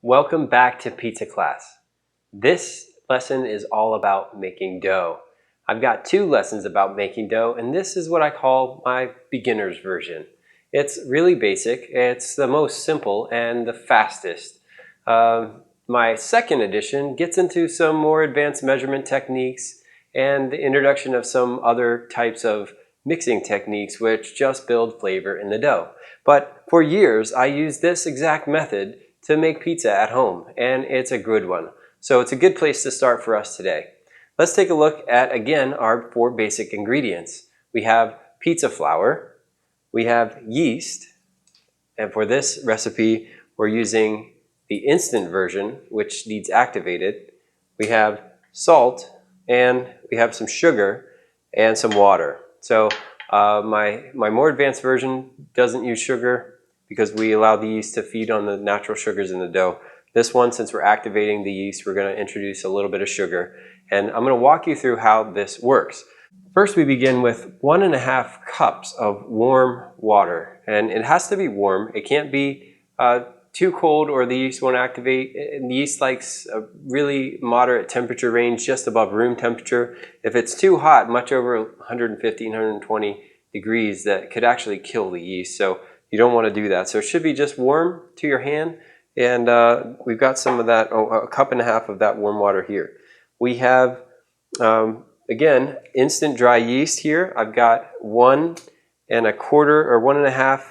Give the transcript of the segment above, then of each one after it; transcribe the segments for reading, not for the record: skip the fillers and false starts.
Welcome back to pizza class. This lesson is all about making dough. I've got two lessons about making dough, and this is what I call my beginner's version. It's really basic, it's the most simple and the fastest. My second edition gets into some more advanced measurement techniques and the introduction of some other types of mixing techniques which just build flavor in the dough. But for years I used this exact method to make pizza at home, and it's a good one. So it's a good place to start for us today. Let's take a look at, again, our four basic ingredients. We have pizza flour, we have yeast, and for this recipe we're using the instant version, which needs activated. We have salt, and we have some sugar and some water. So my more advanced version doesn't use sugar because we allow the yeast to feed on the natural sugars in the dough. This one, since we're activating the yeast, we're going to introduce a little bit of sugar. And I'm going to walk you through how this works. First, we begin with 1.5 cups of warm water. And it has to be warm. It can't be too cold or the yeast won't activate. And the yeast likes a really moderate temperature range, just above room temperature. If it's too hot, much over 150, 120 degrees, that could actually kill the yeast. So you don't want to do that. So it should be just warm to your hand. And we've got some of that, 1.5 cups of that warm water here. We have, again, instant dry yeast here. I've got 1.25 or 1.5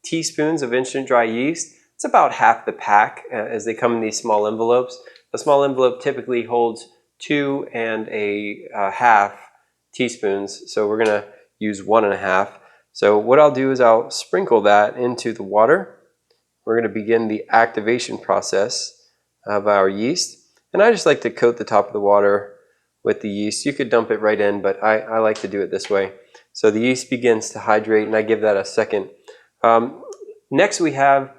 teaspoons of instant dry yeast. It's about half the pack as they come in these small envelopes. The small envelope typically holds 2.5 teaspoons. So we're going to use 1.5. So what I'll do is I'll sprinkle that into the water. We're going to begin the activation process of our yeast. And I just like to coat the top of the water with the yeast. You could dump it right in, but I like to do it this way. So the yeast begins to hydrate, and I give that a second. Next we have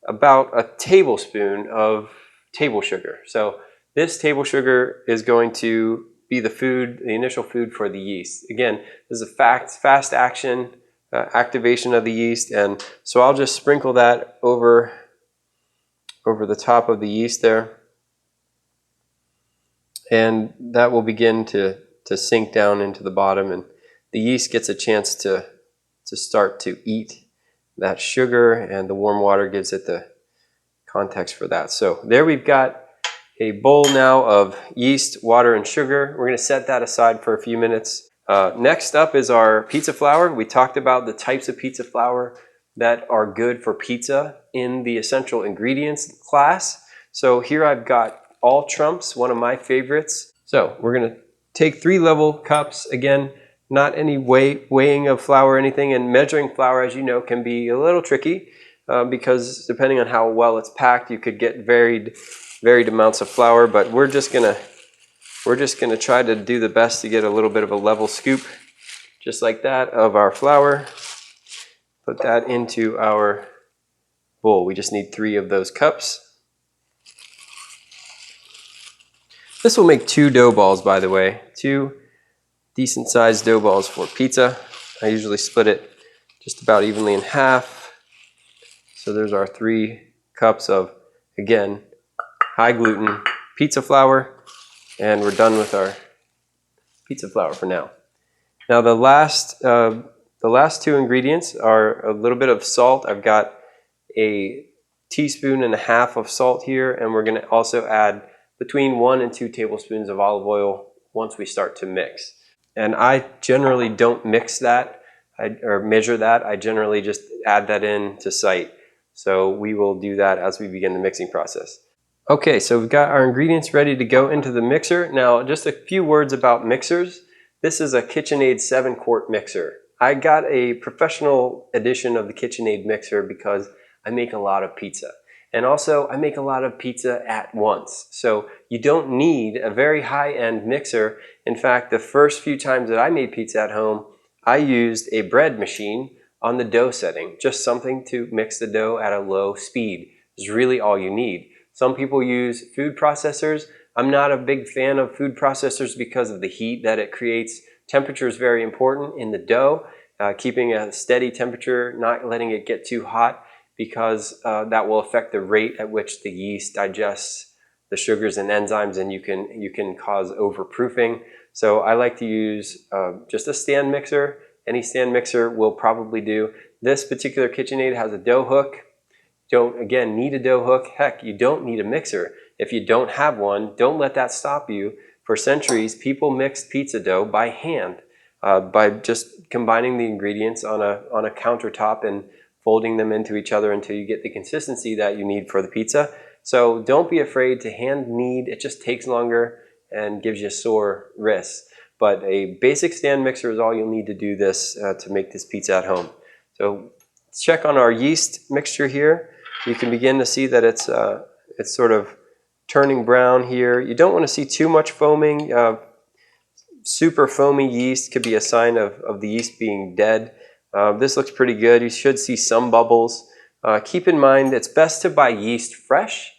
about a tablespoon of table sugar. So this table sugar is going to be the initial food for the yeast. Again, this is a fast action activation of the yeast, and so I'll just sprinkle that over the top of the yeast there, and that will begin to sink down into the bottom, and the yeast gets a chance to start to eat that sugar, and the warm water gives it the context for that. So there we've got a bowl now of yeast, water, and sugar. We're going to set that aside for a few minutes. Next up is our pizza flour. We talked about the types of pizza flour that are good for pizza in the essential ingredients class. So here I've got All Trumps, one of my favorites. So we're going to take 3 level cups. Again, not any weighing of flour or anything, and measuring flour, as you know, can be a little tricky because depending on how well it's packed, you could get varied amounts of flour, but we're just going to try to do the best to get a little bit of a level scoop, just like that, of our flour. Put that into our bowl. We just need 3 of those cups. This will make 2 dough balls, by the way. 2 decent sized dough balls for pizza. I usually split it just about evenly in half. So there's our 3 cups of, again, high gluten pizza flour. And we're done with our pizza flour for now. Now the last 2 ingredients are a little bit of salt. I've got a 1.5 teaspoons of salt here, and we're going to also add between 1 and 2 tablespoons of olive oil once we start to mix. And I generally don't mix that or measure that. I generally just add that in to sight. So we will do that as we begin the mixing process. Okay, so we've got our ingredients ready to go into the mixer. Now, just a few words about mixers. This is a KitchenAid 7-quart mixer. I got a professional edition of the KitchenAid mixer because I make a lot of pizza. And also, I make a lot of pizza at once. So you don't need a very high-end mixer. In fact, the first few times that I made pizza at home, I used a bread machine on the dough setting. Just something to mix the dough at a low speed is really all you need. Some people use food processors. I'm not a big fan of food processors because of the heat that it creates. Temperature is very important in the dough, keeping a steady temperature, not letting it get too hot, because that will affect the rate at which the yeast digests the sugars and enzymes, and you can cause overproofing. So I like to use just a stand mixer. Any stand mixer will probably do. This particular KitchenAid has a dough hook. Don't, again, need a dough hook. Heck, you don't need a mixer. If you don't have one, don't let that stop you. For centuries, people mixed pizza dough by hand, by just combining the ingredients on a countertop and folding them into each other until you get the consistency that you need for the pizza. So don't be afraid to hand knead. It just takes longer and gives you sore wrists. But a basic stand mixer is all you'll need to do this to make this pizza at home. So let's check on our yeast mixture here. You can begin to see that it's sort of turning brown here. You don't want to see too much foaming. Super foamy yeast could be a sign of the yeast being dead. This looks pretty good. You should see some bubbles. Keep in mind it's best to buy yeast fresh.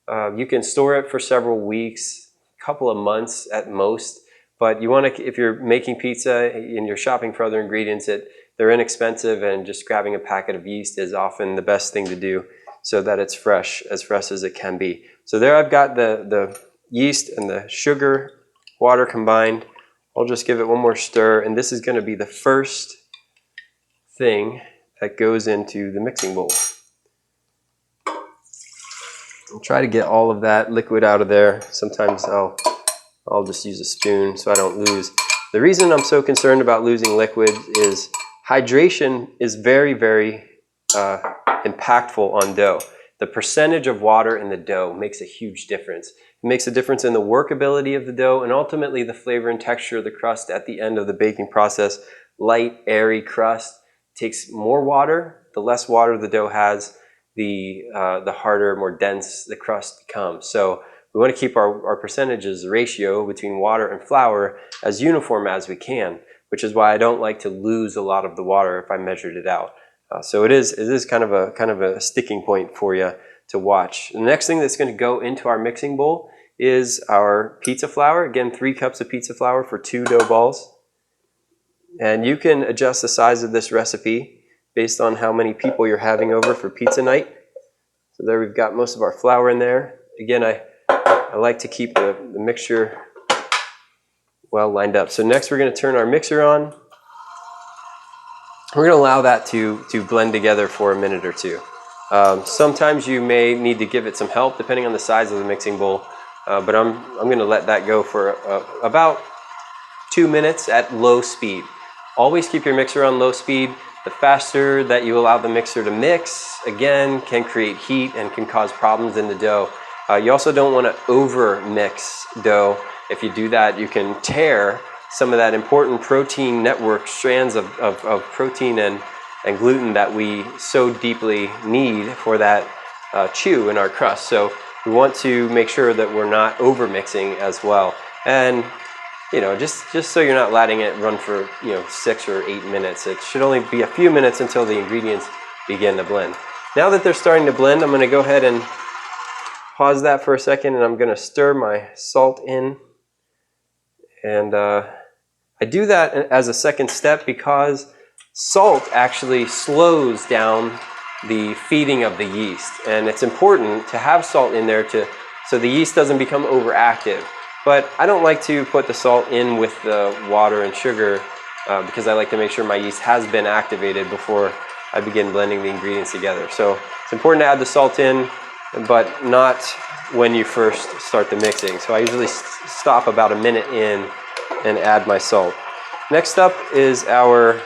You can store it for several weeks, a couple of months at most. But you want to, if you're making pizza and you're shopping for other ingredients, they're inexpensive, and just grabbing a packet of yeast is often the best thing to do so that it's fresh as it can be. So there I've got the yeast and the sugar, water combined. I'll just give it one more stir, and this is going to be the first thing that goes into the mixing bowl. I'll try to get all of that liquid out of there. Sometimes I'll just use a spoon so I don't lose. The reason I'm so concerned about losing liquid is hydration is very, very impactful on dough. The percentage of water in the dough makes a huge difference. It makes a difference in the workability of the dough and ultimately the flavor and texture of the crust at the end of the baking process. Light, airy crust takes more water. The less water the dough has, the harder, more dense the crust becomes. So we want to keep our percentages, the ratio between water and flour, as uniform as we can, which is why I don't like to lose a lot of the water if I measured it out. So it is kind of a sticking point for you to watch. The next thing that's going to go into our mixing bowl is our pizza flour. Again, 3 cups of pizza flour for 2 dough balls. And you can adjust the size of this recipe based on how many people you're having over for pizza night. So there we've got most of our flour in there. Again, I like to keep the mixture well lined up. So next we're going to turn our mixer on. We're going to allow that to blend together for a minute or two. Sometimes you may need to give it some help depending on the size of the mixing bowl, but I'm going to let that go for about 2 minutes at low speed. Always keep your mixer on low speed. The faster that you allow the mixer to mix, again, can create heat and can cause problems in the dough. You also don't want to over mix dough. If you do that, you can tear some of that important protein network, strands of protein and gluten that we so deeply need for that chew in our crust. So we want to make sure that we're not over mixing as well. And just so you're not letting it run for 6 or 8 minutes. It should only be a few minutes until the ingredients begin to blend. Now that they're starting to blend, I'm going to go ahead and pause that for a second, and I'm going to stir my salt in. And I do that as a second step because salt actually slows down the feeding of the yeast. And it's important to have salt in there so the yeast doesn't become overactive. But I don't like to put the salt in with the water and sugar because I like to make sure my yeast has been activated before I begin blending the ingredients together. So it's important to add the salt in, but not when you first start the mixing. So I usually stop about a minute in and add my salt. Next up is our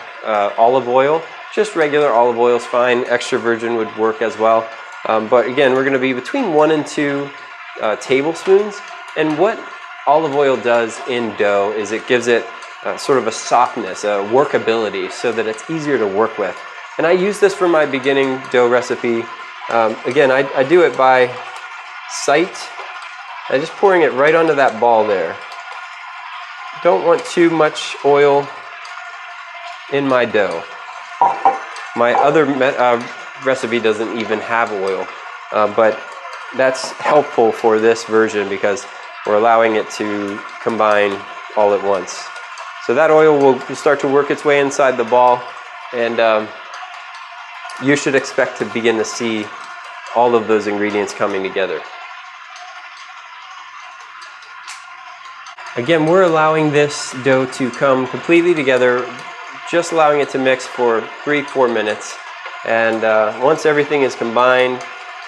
olive oil. Just regular olive oil is fine. Extra virgin would work as well. But again, we're going to be between 1 and 2 tablespoons. And what olive oil does in dough is it gives it sort of a softness, a workability, so that it's easier to work with. And I use this for my beginning dough recipe. Again, I do it by sight. I'm just pouring it right onto that ball there. Don't want too much oil in my dough. My other recipe doesn't even have oil, but that's helpful for this version because we're allowing it to combine all at once. So that oil will start to work its way inside the ball, and you should expect to begin to see all of those ingredients coming together. Again, we're allowing this dough to come completely together, just allowing it to mix for 3-4 minutes. And once everything is combined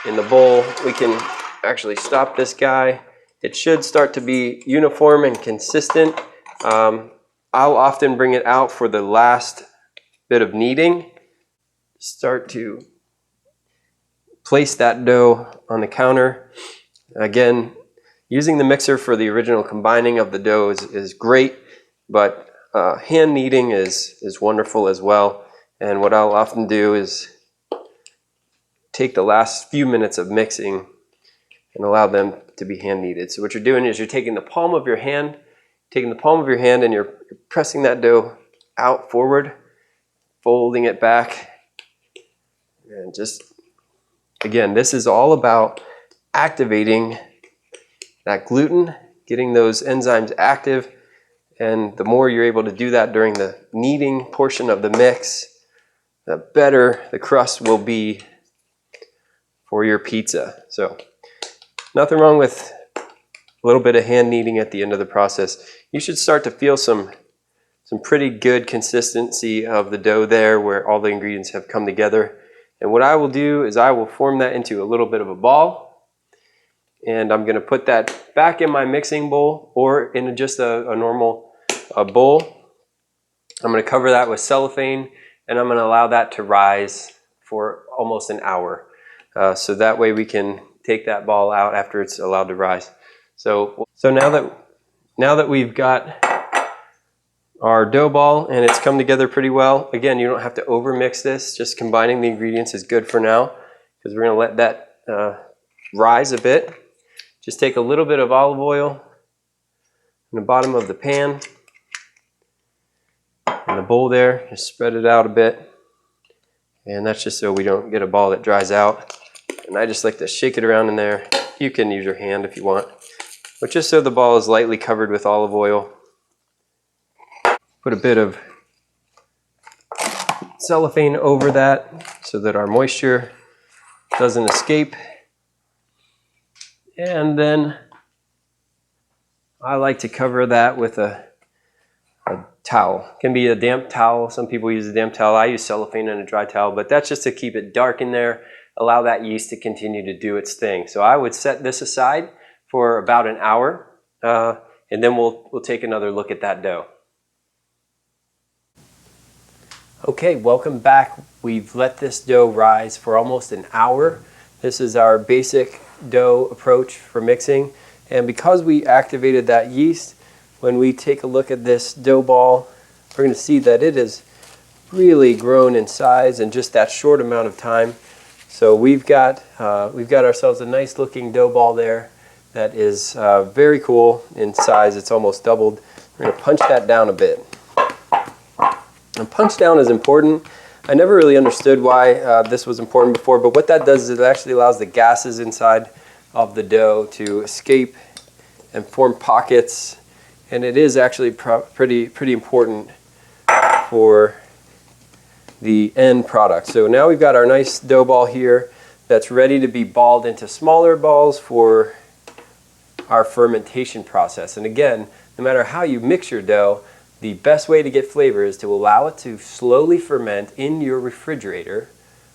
in the bowl, we can actually stop this guy. It should start to be uniform and consistent. I'll often bring it out for the last bit of kneading. Start to place that dough on the counter. Again, using the mixer for the original combining of the dough is great, but hand kneading is wonderful as well. And what I'll often do is take the last few minutes of mixing and allow them to be hand kneaded. So what you're doing is you're taking the palm of your hand, and you're pressing that dough out forward, folding it back, and just, again, this is all about activating that gluten, getting those enzymes active, and the more you're able to do that during the kneading portion of the mix, the better the crust will be for your pizza. So nothing wrong with a little bit of hand kneading at the end of the process. You should start to feel some pretty good consistency of the dough there where all the ingredients have come together. And what I will do is I will form that into a little bit of a ball, and I'm going to put that back in my mixing bowl or in just a normal bowl. I'm going to cover that with cellophane, and I'm going to allow that to rise for almost an hour. So that way we can take that ball out after it's allowed to rise. So now that we've got our dough ball and it's come together pretty well, again, you don't have to over mix this. Just combining the ingredients is good for now, because we're going to let that rise a bit. Just take a little bit of olive oil in the bottom of the pan, in the bowl there, just spread it out a bit. And that's just so we don't get a ball that dries out. And I just like to shake it around in there. You can use your hand if you want, but just so the ball is lightly covered with olive oil. Put a bit of cellophane over that so that our moisture doesn't escape. And then I like to cover that with a towel. It can be a damp towel. Some people use a damp towel. I use cellophane and a dry towel, but that's just to keep it dark in there, allow that yeast to continue to do its thing. So I would set this aside for about an hour, and then we'll take another look at that dough. Okay, welcome back. We've let this dough rise for almost an hour. This is our basic dough approach for mixing. And because we activated that yeast, when we take a look at this dough ball, we're going to see that it has really grown in size in just that short amount of time. So we've got ourselves a nice looking dough ball there that is very cool in size. It's almost doubled. We're going to punch that down a bit. And punch down is important. I never really understood why this was important before, but what that does is it actually allows the gases inside of the dough to escape and form pockets, and it is actually pretty important for the end product. So now we've got our nice dough ball here that's ready to be balled into smaller balls for our fermentation process. And again, no matter how you mix your dough, the best way to get flavor is to allow it to slowly ferment in your refrigerator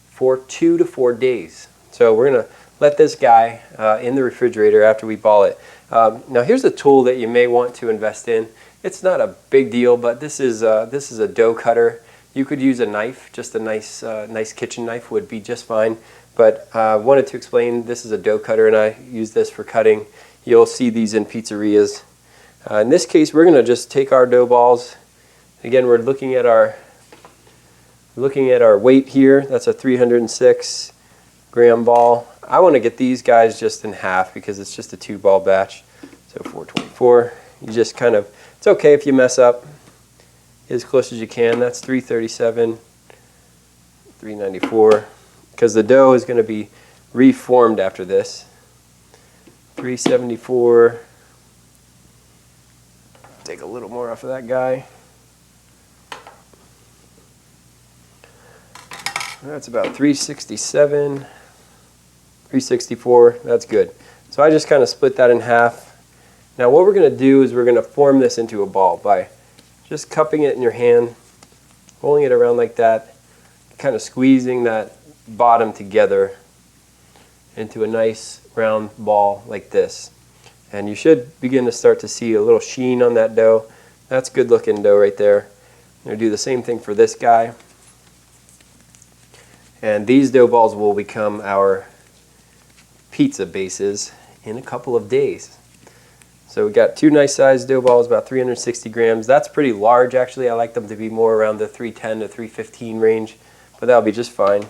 for 2 to 4 days. So we're going to let this guy in the refrigerator after we ball it. Now here's a tool that you may want to invest in. It's not a big deal, but this is a dough cutter. You could use a knife, just a nice kitchen knife would be just fine. But I wanted to explain, this is a dough cutter, and I use this for cutting. You'll see these in pizzerias. In this case, we're going to just take our dough balls. Again, we're looking at our weight here. That's a 306 gram ball. I want to get these guys just in half because it's just a 2-ball batch. So 424. You just kind of, it's okay if you mess up. Get as close as you can. That's 337, 394. Because the dough is going to be reformed after this. 374. Take a little more off of that guy. That's about 367, 364, that's good. So I just kind of split that in half. Now what we're going to do is we're going to form this into a ball by just cupping it in your hand, rolling it around like that, kind of squeezing that bottom together into a nice round ball like this. And you should begin to start to see a little sheen on that dough. That's good looking dough right there. I'm going to do the same thing for this guy. And these dough balls will become our pizza bases in a couple of days. So we got two nice sized dough balls, about 360 grams. That's pretty large actually. I like them to be more around the 310 to 315 range, but that'll be just fine.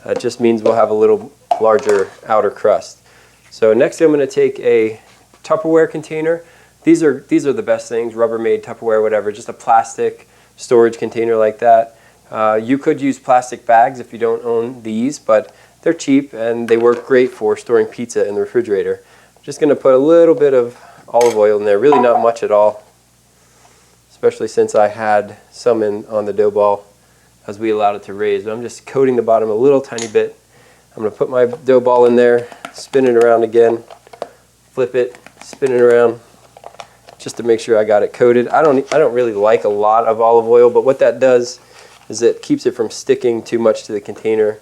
It just means we'll have a little larger outer crust. So next I'm going to take a Tupperware container. These are the best things, Rubbermaid, Tupperware, whatever, just a plastic storage container like that. You could use plastic bags if you don't own these, but they're cheap and they work great for storing pizza in the refrigerator. I'm just going to put a little bit of olive oil in there, really not much at all, especially since I had some on the dough ball as we allowed it to raise. But I'm just coating the bottom a little tiny bit. I'm going to put my dough ball in there, spin it around again, flip it, spin it around, just to make sure I got it coated. I don't really like a lot of olive oil, but what that does is it keeps it from sticking too much to the container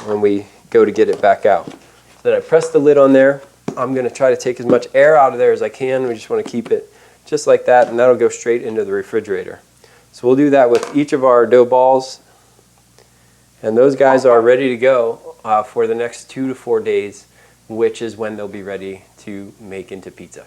when we go to get it back out. So then I press the lid on there. I'm going to try to take as much air out of there as I can. We just want to keep it just like that, and that'll go straight into the refrigerator. So we'll do that with each of our dough balls, and those guys are ready to go for the next 2 to 4 days, which is when they'll be ready to make into pizza.